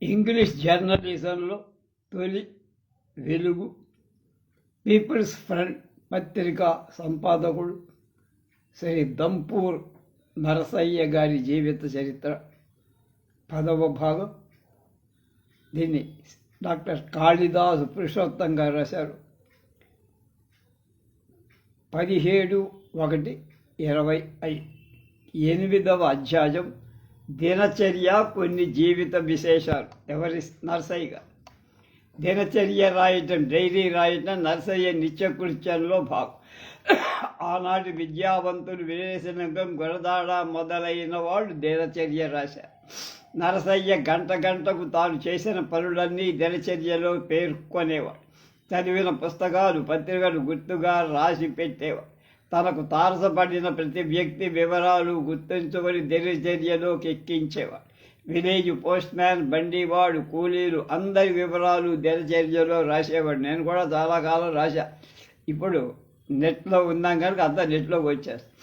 English జర్నలిజంలో తొలి వెలుగు. పీపుల్స్ ఫ్రంట్ పత్రిక సంపాదకుడు శ్రీ దంపూర్ నరసయ్య గారి జీవిత చరిత్ర 10వ భాగం. దీన్ని డాక్టర్ కాళిదాసు పురుషోత్తం గారు రాశారు. 17/1/25. 8వ అధ్యాయం. దినచర్య, కొన్ని జీవిత విశేషాలు. ఎవరి? నరసయ్య గారు. దినచర్య రాయటం, డైరీ రాయటం నరసయ్య నిత్యకృత్యంలో భాగం. ఆనాటి విద్యావంతులు వివేచనగం, గొరదాడ మొదలైన వాళ్ళు దినచర్య రాశారు. నరసయ్య గంటకు తాను చేసిన పనులన్నీ దినచర్యలో పేర్కొనేవాడు. చదివిన పుస్తకాలు, పత్రికలు గుర్తుగా రాసి పెట్టేవాడు. తనకు తారసపడిన ప్రతి వ్యక్తి వివరాలు గుర్తుంచుకొని దినచర్యలోకి ఎక్కించేవాడు. విలేజ్ పోస్ట్ మ్యాన్, బండివాడు, కూలీలు అందరి వివరాలు దినచర్యలో రాసేవాడు. నేను కూడా చాలా కాలం రాశా. ఇప్పుడు నెట్లో ఉన్నాం కనుక అంతా నెట్లోకి వచ్చేస్తాను.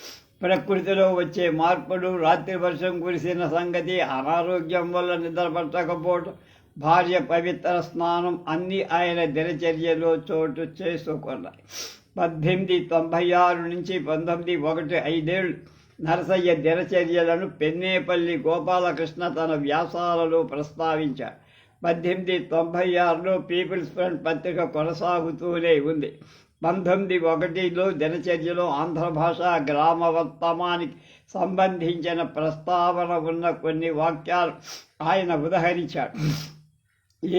ప్రకృతిలో వచ్చే మార్పులు, రాత్రి వర్షం కురిసిన సంగతి, అనారోగ్యం వల్ల నిద్ర పట్టకపోవడం, భార్య పవిత్ర స్నానం అన్నీ ఆయన దినచర్యలో చోటు చేసుకున్నాయి. 1896 నుంచి 1901 5 నరసయ్య దినచర్యలను పెన్నేపల్లి గోపాలకృష్ణ తన వ్యాసాలలో ప్రస్తావించారు. 1896లో పీపుల్స్ ఫ్రంట్ పత్రిక కొనసాగుతూనే ఉంది. 1901లో దినచర్యలో ఆంధ్ర భాష గ్రామ వర్తమానికి సంబంధించిన ప్రస్తావన ఉన్న కొన్ని వాక్యాలు ఆయన ఉదహరించాడు. ఈ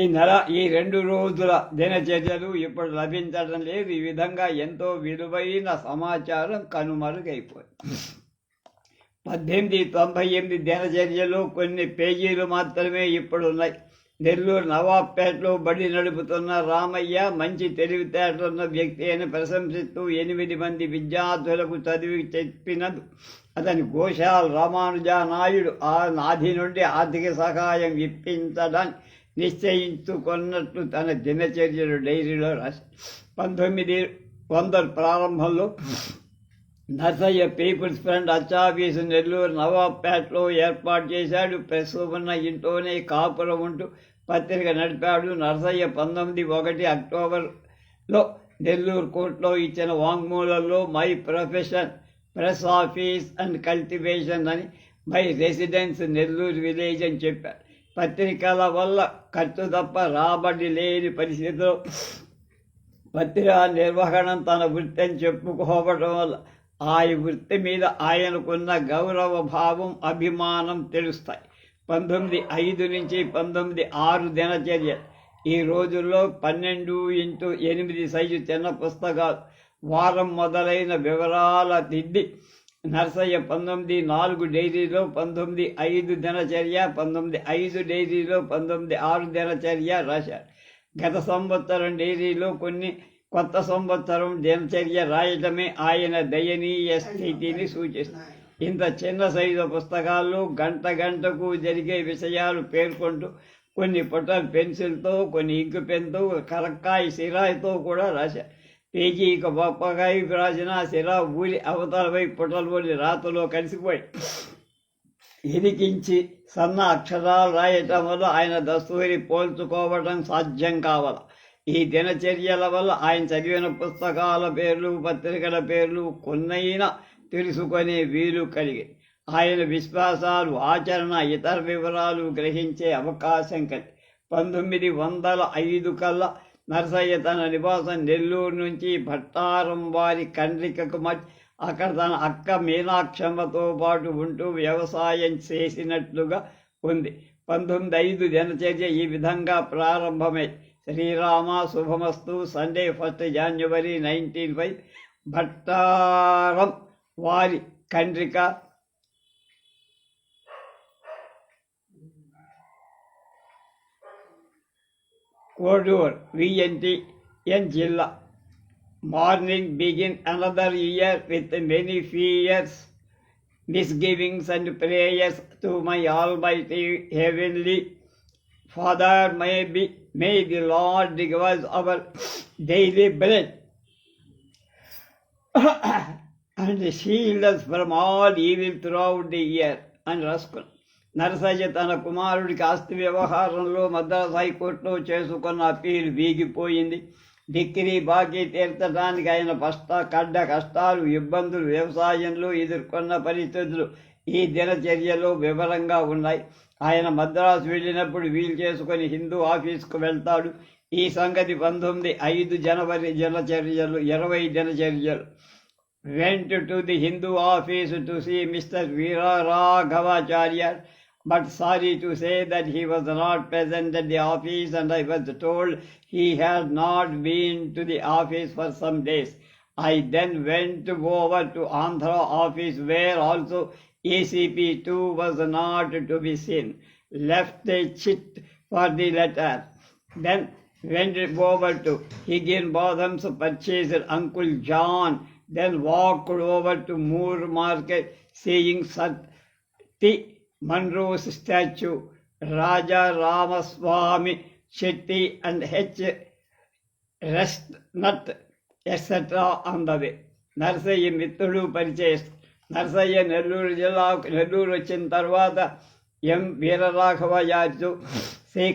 2 రోజుల దినచర్యలు ఇప్పుడు లభించడం లేదు. ఈ విధంగా ఎంతో విలువైన సమాచారం కనుమరుగైపోయింది. 1898 దినచర్యలో కొన్ని పేజీలు మాత్రమే ఇప్పుడున్నాయి. నెల్లూరు నవాబ్పేటలో బడి నడుపుతున్న రామయ్య మంచి తెలివితేటలున్న వ్యక్తి అని ప్రశంసిస్తూ 8 మంది విద్యార్థులకు చదివి చెప్పినదు అతని గోశాల్ రామానుజానాయుడు ఆది నుండి ఆర్థిక సహాయం ఇప్పించడానికి నిశ్చయించుకున్నట్లు తన దినచర్యలు డైరీలో రాశారు. 1900 ప్రారంభంలో నరసయ్య పీపుల్స్ ఫ్రంట్ అచ్చాఫీసు నెల్లూరు నవాబ్పేటలో ఏర్పాటు చేశాడు. ప్రెస్ ఉన్న ఇంట్లోనే కాపురం ఉంటూ పత్రిక నడిపాడు. నరసయ్య 1901 అక్టోబర్లో నెల్లూరు కోర్టులో ఇచ్చిన వాంగ్మూలంలో my profession press office and cultivation అని, మై రెసిడెన్స్ నెల్లూరు విలేజ్ అని చెప్పారు. పత్రికల వల్ల ఖర్చు తప్ప రాబడి లేని పరిస్థితిలో పత్రికా నిర్వహణ తన వృత్తి అని చెప్పుకోవడం వల్ల ఆ వృత్తి మీద ఆయనకున్న గౌరవ భావం, అభిమానం తెలుస్తాయి. 1905 నుంచి 1906 దినచర్య. ఈ రోజుల్లో 12x8 సైజు చిన్న పుస్తకాలు, వారం మొదలైన వివరాల దిద్ది నరసయ్య 1904 డైరీలో 1905 దినచర్య, 1905 డైరీలో 1906 దినచర్య రాశారు. గత సంవత్సరం డైరీలో కొన్ని, కొత్త సంవత్సరం దినచర్య రాయటమే ఆయన దయనీయ స్థితిని సూచిస్తుంది. ఇంత చిన్న సైజు పుస్తకాల్లో గంటకు జరిగే విషయాలు పేర్కొంటూ కొన్ని పుటలు పెన్సిల్తో, కొన్ని ఇంకు పెన్తో, కరక్కాయ సిరాయితో కూడా రాశారు. పేజీకి బొప్పకాయకు రాసిన సిరా ఊరి అవతలపై పుటలోని రాతలో కలిసిపోయి ఇరికించి సన్న అక్షరాలు రాయటం వల్ల ఆయన దస్తూరి పోల్చుకోవడం సాధ్యం కావాలి. ఈ దినచర్యల వల్ల ఆయన చదివిన పుస్తకాల పేర్లు, పత్రికల పేర్లు కొన్నైనా తెలుసుకునే వీలు కలిగింది. ఆయన విశ్వాసాలు, ఆచరణ, ఇతర వివరాలు గ్రహించే అవకాశం కలిగి 1905 కల్లా నరసయ్య తన నివాసం నెల్లూరు నుంచి భట్టారం వారి కండ్రికకు మధ్య అక్కడ తన అక్క మీనాక్షమ్మతో పాటు ఉంటూ వ్యవసాయం చేసినట్లుగా ఉంది. 1905 దినచర్య ఈ విధంగా ప్రారంభమై శ్రీరామ శుభమస్తు సండే 1 జనవరి 1905 భట్టారం వారి కండ్రిక కోడూర్ VNTN జిల్లా. Morning begin another year with many fears, misgivings and prayers to my almighty heavenly Father. May the Lord give us our daily bread and shield us from all evil throughout the year. అని రాసుకున్నాం. నరసయ్య తన కుమారుడికి ఆస్తి వ్యవహారంలో మద్రాసు హైకోర్టులో చేసుకున్న appeal వీగిపోయింది. Degree బాకీ తీర్చడానికి ఆయన కష్టాలు, ఇబ్బందులు, వ్యవసాయంలో ఎదుర్కొన్న పరిస్థితులు ఈ దినచర్యలో వివరంగా ఉన్నాయి. ఆయన మద్రాసు వెళ్ళినప్పుడు వీలు చేసుకుని హిందూ ఆఫీస్కు వెళ్తాడు. ఈ సంగతి 5 జనవరి 20 దినచర్యలు. went to the Hindu office to see Mr. Veera Raghavacharya, but sorry to say that he was not present at the office, and I was told he had not been to the office for some days. I then went over to Andhra office, where also ACP2 was not to be seen. Left a chit for the letter. Then went over to Higginbotham's, purchased Uncle John. Then walked over to Moore Market, seeing Sir T. Munro's statue, Raja Ramaswamy Shetty and H. Restnut, etc. on the way. Narasayya మిత్రుడు పరిచయస్తు. నరసయ్య నెల్లూరు వచ్చిన తర్వాత ఎం వీరరాఘవయాచు శ్రీ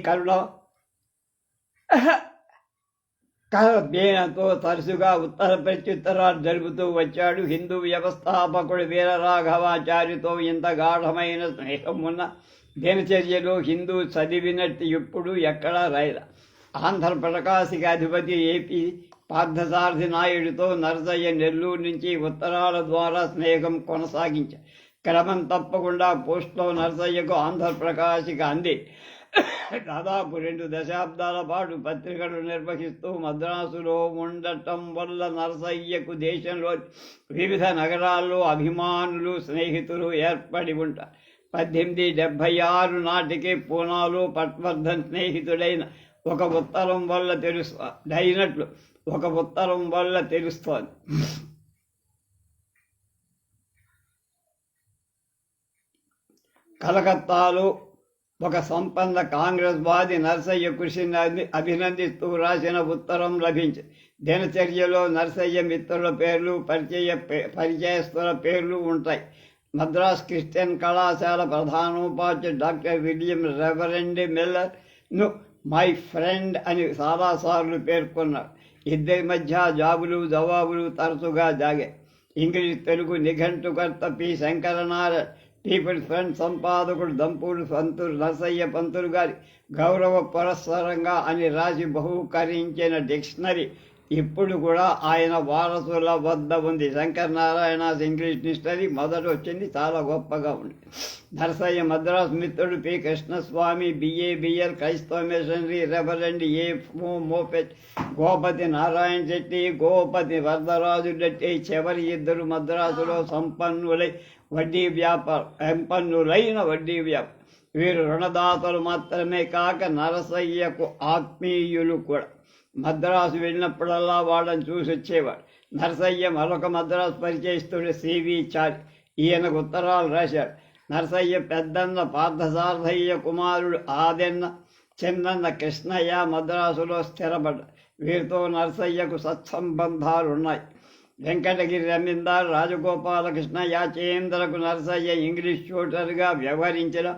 కరుణతో తరచుగా ఉత్తర ప్రత్యుత్తరాలు జరుపుతూ వచ్చాడు. హిందూ వ్యవస్థాపకుడు వీరరాఘవాచార్యతో ఇంత గాఢమైన స్నేహం ఉన్న దినచర్యలో హిందూ చదివినట్టు ఎప్పుడు ఎక్కడా రాయల. ఆంధ్ర ప్రకాశిక అధిపతి ఏపీ పార్థసారథి నాయుడితో నరసయ్య నెల్లూరు నుంచి ఉత్తరాల ద్వారా స్నేహం కొనసాగించారు. క్రమం తప్పకుండా పోస్టులో నరసయ్యకు ఆంధ్రప్రకాశిక అంది. దాదాపు 2 దశాబ్దాల పాటు పత్రికలు నిర్వహిస్తూ మద్రాసులో ఉండటం వల్ల నరసయ్యకు దేశంలో వివిధ నగరాల్లో అభిమానులు, స్నేహితులు ఏర్పడి ఉంటారు. 1876 నాటికి పూనాలో పట్వర్ధన్ స్నేహితుడైన ఒక ఉత్తరం వల్ల తెలుస్తోంది. కలకత్తాలో ఒక సంపన్న కాంగ్రెస్ వాది నరసయ్య కృషిని అభినందిస్తూ రాసిన ఉత్తరం లభించింది. దినచర్యలో నరసయ్య మిత్రుల పేర్లు, పరిచయస్తుల పేర్లు ఉంటాయి. మద్రాస్ క్రిస్టియన్ కళాశాల ప్రధానోపాధ్యాయుడు డాక్టర్ విలియం రెవరెండ్ మిల్లర్ను మై ఫ్రెండ్ అని చాలాసార్లు పేర్కొన్నారు. ఇద్దరి మధ్య జవాబులు తరచుగా జాగాయి. ఇంగ్లీష్ తెలుగు నిఘంటుకర్త పి. శంకరనారాయణ, పీపుల్స్ ఫ్రంట్ సంపాదకుడు దంపూరు నరసయ్య పంతులు గారి గౌరవ పురస్సరంగా అని రాసి బహూకరించిన డిక్షనరీ ఇప్పుడు కూడా ఆయన వారసుల వద్ద ఉంది. శంకరనారాయణ ఇంగ్లీష్ డిక్షనరీ మొదట వచ్చింది, చాలా గొప్పగా ఉంది. నరసయ్య మద్రాసు మిత్రుడు పి. కృష్ణస్వామి, బిఏబిఎల్, క్రైస్తవ missionary, reverend A. Moffat, Gopathi Narayana Shetty, Gopathi Varadaraju Reddy చివరి ఇద్దరు మద్రాసులో సంపన్నులైన వడ్డీ వ్యాపారం. వీరు రుణదాతలు మాత్రమే కాక నరసయ్యకు ఆత్మీయులు కూడా. మద్రాసు వెళ్ళినప్పుడల్లా వాళ్ళని చూసి వచ్చేవాడు. నరసయ్య మరొక మద్రాసు పరిచయస్తుడు సివి చారి. ఈయనకు ఉత్తరాలు రాశాడు. నరసయ్య పెద్దన్న పార్థసారథయ్య కుమారుడు ఆదెన్న, చిన్నన్న కృష్ణయ్య మద్రాసులో స్థిరపడ్డారు. వీరితో నరసయ్యకు సత్సంబంధాలున్నాయి. వెంకటగిరి జమీందారు రాజగోపాలకృష్ణ యాచేంద్రకు నరసయ్య ఇంగ్లీష్ ట్యూటర్గా వ్యవహరించిన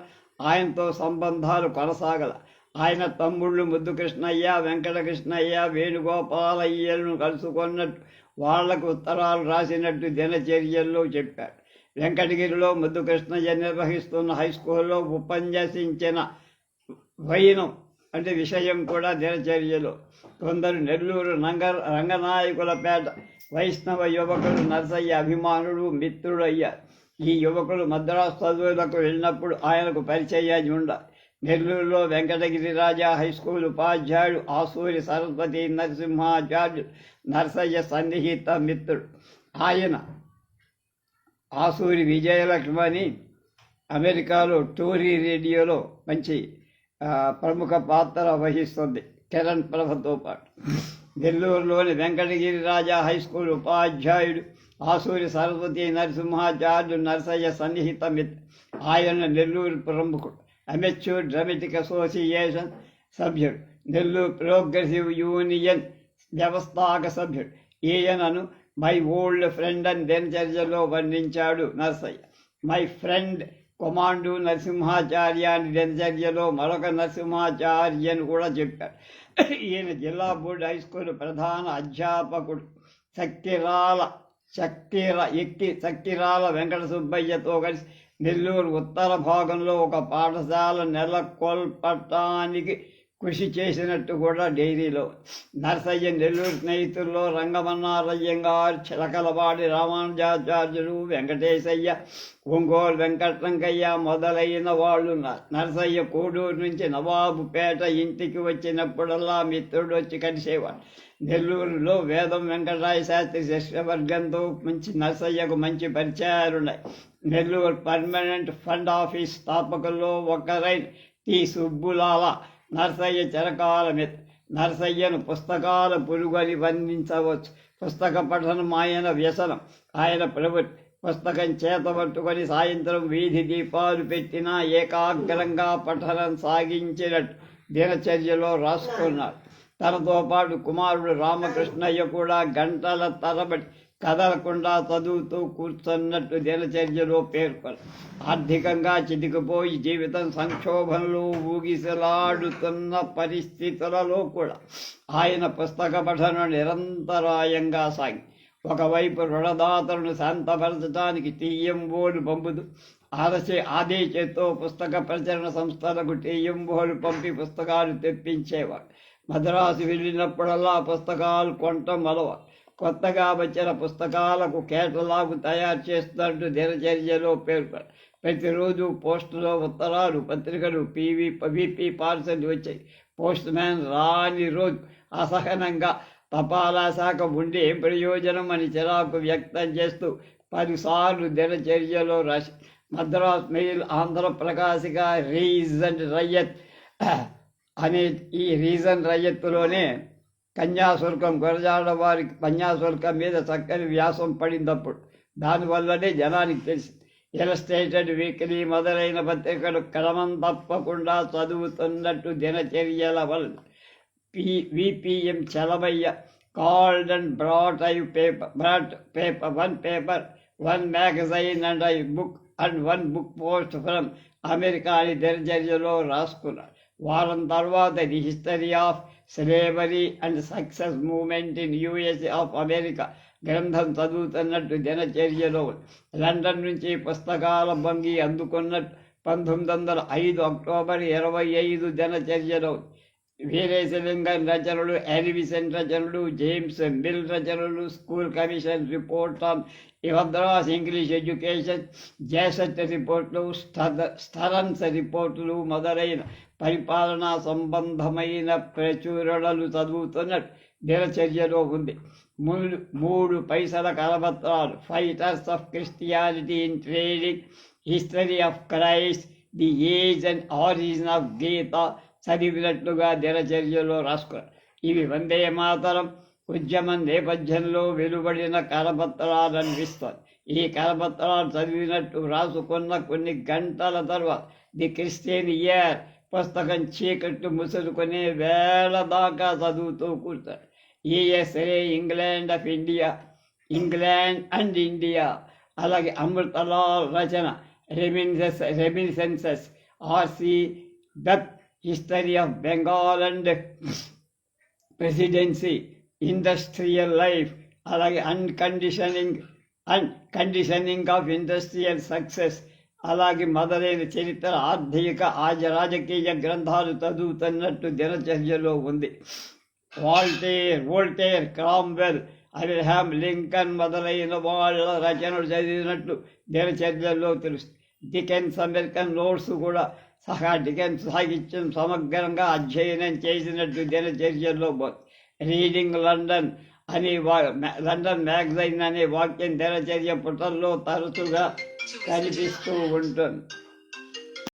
ఆయనతో సంబంధాలు కొనసాగల. ఆయన తమ్ముళ్ళు ముద్దు కృష్ణయ్య, వెంకటకృష్ణయ్య, వేణుగోపాలయ్యలను కలుసుకున్నట్టు వాళ్లకు ఉత్తరాలు రాసినట్టు దినచర్యల్లో చెప్పాడు. వెంకటగిరిలో ముద్దు కృష్ణయ్య నిర్వహిస్తున్న హైస్కూల్లో ఉపన్యసించిన వైనం అంటే విషయం కూడా దినచర్యలో. కొందరు నెల్లూరు రంగనాయకులపేట వైష్ణవ యువకులు నరసయ్య అభిమానులు, మిత్రుడు అయ్యారు. ఈ యువకులు మద్రాసు చదువులకు వెళ్ళినప్పుడు ఆయనకు పరిచయం ఉండాలి. నెల్లూరులో వెంకటగిరి రాజా హైస్కూల్ ఉపాధ్యాయుడు ఆసూరి సరస్వతి నరసింహాచార్యుడు నరసయ్య సన్నిహిత మిత్రుడు. ఆయన ఆసూరి విజయలక్ష్మణి అమెరికాలో టోరీ రేడియోలో మంచి ప్రముఖ పాత్ర వహిస్తుంది కిరణ్ ప్రభతో పాటు. నెల్లూరులోని వెంకటగిరి రాజా హైస్కూల్ ఉపాధ్యాయుడు ఆసూరి సరస్వతి నరసింహాచార్యుడు నరసయ్య సన్నిహిత మిత్రుడు. ఆయన నెల్లూరు ప్రముఖుడు, అమెచ్యూర్ డ్రామాటిక్ అసోసియేషన్ సభ్యుడు, నెల్లూరు ప్రోగ్రెసివ్ యూనియన్ వ్యవస్థాపక సభ్యుడు. ఈయనను మై ఓల్డ్ ఫ్రెండ్ అని దినచర్యలో వర్ణించాడు నరసయ్య. మై ఫ్రెండ్ కొమాండు నరసింహాచార్య అని దినచర్యలో మరొక నరసింహాచార్యను కూడా చెప్పారు. ఈయన జిల్లా బోర్డు హై స్కూల్ ప్రధాన అధ్యాపకుడు. చక్కిరాల వెంకట సుబ్బయ్యతో కలిసి నెల్లూరు ఉత్తర భాగంలో ఒక పాఠశాల నెలకొల్పటానికి కృషి చేసినట్టు కూడా డైరీలో. నరసయ్య నెల్లూరు స్నేహితుల్లో రంగమన్నారయ్యంగారు, చిలకలవాడి రామానుజాచార్యులు, వెంకటేశయ్య, ఒంగోలు వెంకటరంకయ్య మొదలైన వాళ్ళు ఉన్నారు. నరసయ్య కోడూరు నుంచి నవాబుపేట ఇంటికి వచ్చినప్పుడల్లా మిత్రుడు వచ్చి కలిసేవాడు. నెల్లూరులో వేదం వెంకటరాయ శాస్త్రి శిష్యవర్గంతో నరసయ్యకు మంచి పరిచయాలున్నాయి. నెల్లూరు పర్మనెంట్ ఫండ్ ఆఫీస్ స్థాపకుల్లో ఒకరైన టి సుబ్బులాల నరసయ్య చిరకాల మిత్రుడు. నరసయ్యను పుస్తకాల పురుగని వర్ణించవచ్చు. పుస్తక పఠనం ఆయన వ్యసనం, ఆయన ప్రవృత్తి. పుస్తకం చేతబట్టుకొని సాయంత్రం వీధి దీపాలు పెట్టినా ఏకాగ్రంగా పఠనం సాగించినట్టు దినచర్యలో రాసుకున్నాడు. తనతో పాటు కుమారుడు రామకృష్ణయ్య కూడా గంటల తరబడి కదలకుండా చదువుతూ కూర్చున్నట్టు దినచర్యలో పేర్కొన్నారు. ఆర్థికంగా చితికిపోయి జీవితం సంక్షోభంలో ఊగిసలాడుతున్న పరిస్థితులలో కూడా ఆయన పుస్తక పఠనం నిరంతరాయంగా సాగి ఒకవైపు రుణదాతలను శాంతపరచడానికి టీఎంఓలు పంపుతూ అదే చేత్తో పుస్తక ప్రచురణ సంస్థలకు టీఎంఓలు పంపి పుస్తకాలు తెప్పించేవాడు. మద్రాసు వెళ్ళినప్పుడల్లా పుస్తకాలు కొనటం అలవాటు. కొత్తగా వచ్చిన పుస్తకాలకు కేటలాగు తయారు చేస్తున్నట్టు దినచర్యలో పేర్కొన్నారు. ప్రతిరోజు పోస్టులో ఉత్తరాలు, పత్రికలు, విపి పార్సల్ వచ్చాయి. పోస్ట్ మ్యాన్ రాని రోజు అసహనంగా తపాలా శాఖ ఉండి ఏం ప్రయోజనం అని చిరాకు వ్యక్తం చేస్తూ 10 సార్లు దినచర్యలో రాసి మద్రాస్ మెయిల్, ఆంధ్రప్రకాశిక, రీజన్ రయ్యత్ అనే ఈ రీజన్ రయ్యత్తులోనే కన్యాశుల్కం గురజాడ వారికి కన్యాశుల్కం మీద చక్కని వ్యాసం పడిందప్పుడు. దానివల్లనే జనానికి తెలిసింది. ఇలస్ట్రేటెడ్ వీక్లీ మొదలైన పత్రికలు క్రమం తప్పకుండా చదువుతున్నట్టు దినచర్యల వల్ల VPM Chalamayya called and brought one paper, one magazine and I book and one book post from America అని దినచర్యలో రాసుకున్నారు. వారం తర్వాత the history of slavery and success moment in USA of America గ్రంథం చదువుతున్నట్టు దినచర్యలో. లండన్ నుంచి పుస్తకాల భంగి అందుకున్నట్టు 1905 అక్టోబర్ 25 దినచర్యలో. వీరేశలింగం రచనలు, ఎలివిసెంట్ రచనలు, జేమ్స్ మిల్ రచనలు, school commission report on Madras English education, జేసెట్ రిపోర్ట్లు, స్టరన్స్ రిపోర్టులు మొదలైన పరిపాలనా సంబంధమైన ప్రచురణలు చదువుతున్నట్టు దినచర్యలో ఉంది. 3 పైసల కరపత్రాలు, fighters of Christianity in trading, history of Christ, the age and origin of Gita చదివినట్లుగా దినచర్యలో రాసుకున్నారు. ఇవి వందే మాతరం ఉద్యమం నేపథ్యంలో వెలువడిన కరపత్రాలు అనిపిస్తుంది. ఈ కరపత్రాలు చదివినట్టు రాసుకున్న కొన్ని గంటల తర్వాత ది క్రిస్టియన్ ఇయర్ పుస్తకం చీకట్టు ముసురుకునే వేళ దాకా చదువుతూ కూర్చారు. ఈఎస్ఏ ఇంగ్లాండ్ అండ్ ఇండియా, అలాగే అమృతలాల్ రచన reminiscences, RC Dutt history of Bengal and presidency, industrial life, అలాగే కండిషనింగ్ ఆఫ్ ఇండస్ట్రియల్ సక్సెస్, అలాగే మొదలైన చరిత్ర, ఆర్థిక, రాజకీయ గ్రంథాలు చదువుతున్నట్టు దినచర్యలో ఉంది. వోల్టేర్, క్రామ్వెల్, అబ్రహాం లింకన్ మొదలైన వాళ్ళ రచనలు చదివినట్లు దినచర్యల్లో తెలుస్తుంది. డికెన్స్ అమెరికన్ నోట్స్ కూడా సహా డికెన్స్ సాహిత్యం సమగ్రంగా అధ్యయనం చేసినట్టు దినచర్యల్లో రీడింగ్ లండన్ లండన్ మ్యాగజైన్ అనే వాక్యం దినచర్య పుటల్లో తరచుగా కనిపిస్తూ ఉంటుంది.